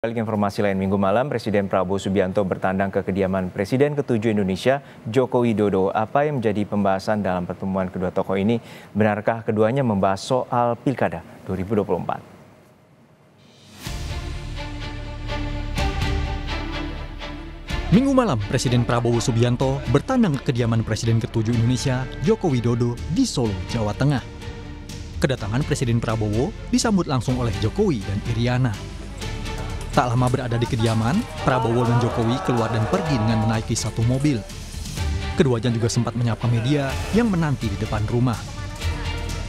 Balik informasi lain, Minggu malam Presiden Prabowo Subianto bertandang ke kediaman Presiden ke-7 Indonesia, Joko Widodo. Apa yang menjadi pembahasan dalam pertemuan kedua tokoh ini? Benarkah keduanya membahas soal Pilkada 2024? Minggu malam, Presiden Prabowo Subianto bertandang ke kediaman Presiden ke-7 Indonesia, Joko Widodo, di Solo, Jawa Tengah. Kedatangan Presiden Prabowo disambut langsung oleh Jokowi dan Iriana. Tak lama berada di kediaman, Prabowo dan Jokowi keluar dan pergi dengan menaiki satu mobil. Keduanya juga sempat menyapa media yang menanti di depan rumah.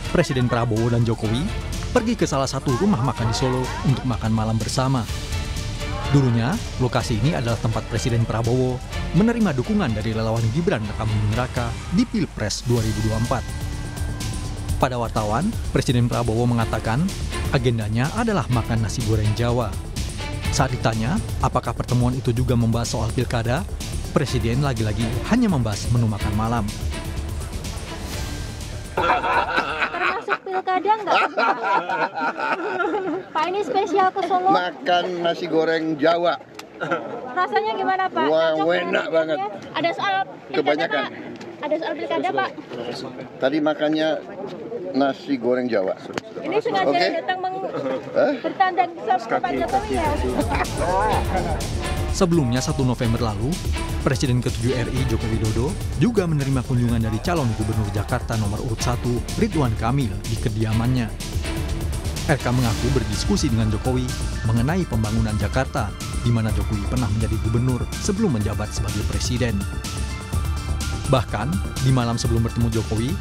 Presiden Prabowo dan Jokowi pergi ke salah satu rumah makan di Solo untuk makan malam bersama. Dulunya, lokasi ini adalah tempat Presiden Prabowo menerima dukungan dari relawan Gibran Rakabuming Raka di Pilpres 2024. Pada wartawan, Presiden Prabowo mengatakan agendanya adalah makan nasi goreng Jawa. Saat ditanya apakah pertemuan itu juga membahas soal pilkada, Presiden lagi-lagi hanya membahas menu makan malam. Termasuk pilkada nggak, Pak? Pak, ini spesial ke Solo. Makan nasi goreng Jawa. Rasanya gimana, Pak? Wah, Cocok enak dengan banget. Ada soal pilkada, Kebanyakan. Pak? Ada soal pilkada, Pak? Tadi makannya nasi goreng Jawa. Ini sengaja Oke. datang bertandang sama Pak Jokowi ya? Sebelumnya 1 November lalu, Presiden ke-7 RI Joko Widodo juga menerima kunjungan dari calon gubernur Jakarta nomor urut 1 Ridwan Kamil di kediamannya. RK mengaku berdiskusi dengan Jokowi mengenai pembangunan Jakarta, di mana Jokowi pernah menjadi gubernur sebelum menjabat sebagai presiden. Bahkan, di malam sebelum bertemu Jokowi,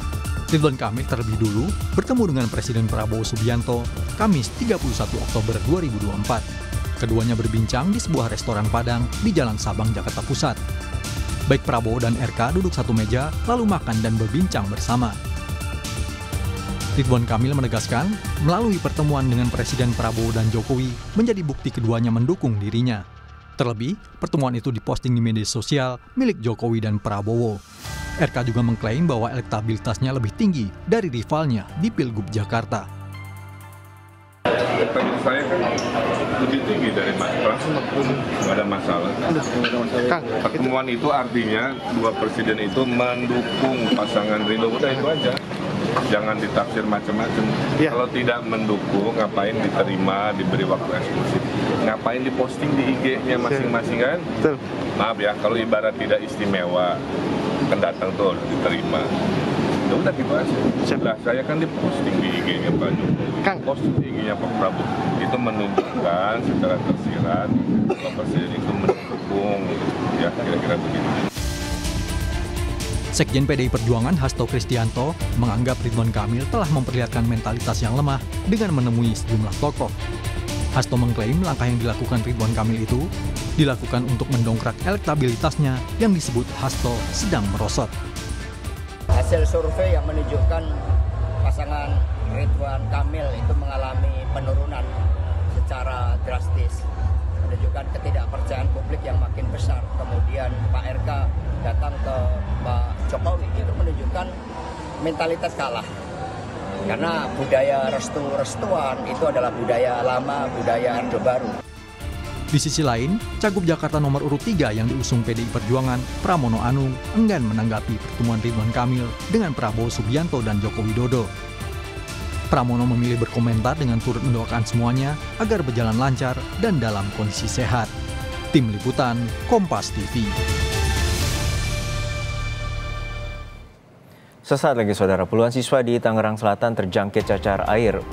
Ridwan Kamil terlebih dulu bertemu dengan Presiden Prabowo Subianto Kamis 31 Oktober 2024. Keduanya berbincang di sebuah restoran Padang di Jalan Sabang, Jakarta Pusat. Baik Prabowo dan RK duduk satu meja lalu makan dan berbincang bersama. Ridwan Kamil menegaskan melalui pertemuan dengan Presiden Prabowo dan Jokowi menjadi bukti keduanya mendukung dirinya. Terlebih, pertemuan itu diposting di media sosial milik Jokowi dan Prabowo. RK juga mengklaim bahwa elektabilitasnya lebih tinggi dari rivalnya di Pilgub Jakarta. Elektabilitas saya kan lebih tinggi dari Mas Pras, nggak ada masalah. Pertemuan itu artinya dua presiden itu mendukung pasangan Ridho, udah itu aja. Jangan ditafsir macam-macam. Ya. Kalau tidak mendukung, ngapain diterima, diberi waktu eksklusif? Ngapain diposting di IG-nya masing-masing kan? Betul. Maaf ya, kalau ibarat tidak istimewa, kan datang tuh diterima. Ya udah gitu aja. Sebelah saya kan diposting di IG-nya Pak Jokowi, posting di IG-nya Pak Prabowo. Itu menunjukkan secara tersirat bahwa presiden itu mendukung, ya kira-kira begitu. Sekjen PDI Perjuangan Hasto Kristianto menganggap Ridwan Kamil telah memperlihatkan mentalitas yang lemah dengan menemui sejumlah tokoh. Hasto mengklaim langkah yang dilakukan Ridwan Kamil itu dilakukan untuk mendongkrak elektabilitasnya yang disebut Hasto sedang merosot. Hasil survei yang menunjukkan pasangan Ridwan Kamil itu mengalami penurunan secara drastis, menunjukkan ketidakpercayaan publik yang makin besar. Kemudian Pak RK datang ke Pak Jokowi, itu menunjukkan mentalitas kalah. Karena budaya restu-restuan itu adalah budaya lama, budaya Orde Baru. Di sisi lain, Cagup Jakarta nomor urut 3 yang diusung PDI Perjuangan, Pramono Anung, enggan menanggapi pertemuan Ridwan Kamil dengan Prabowo Subianto dan Joko Widodo. Pramono memilih berkomentar dengan turut mendoakan semuanya agar berjalan lancar dan dalam kondisi sehat. Tim Liputan, Kompas TV. Sesaat lagi saudara, puluhan siswa di Tangerang Selatan terjangkit cacar air.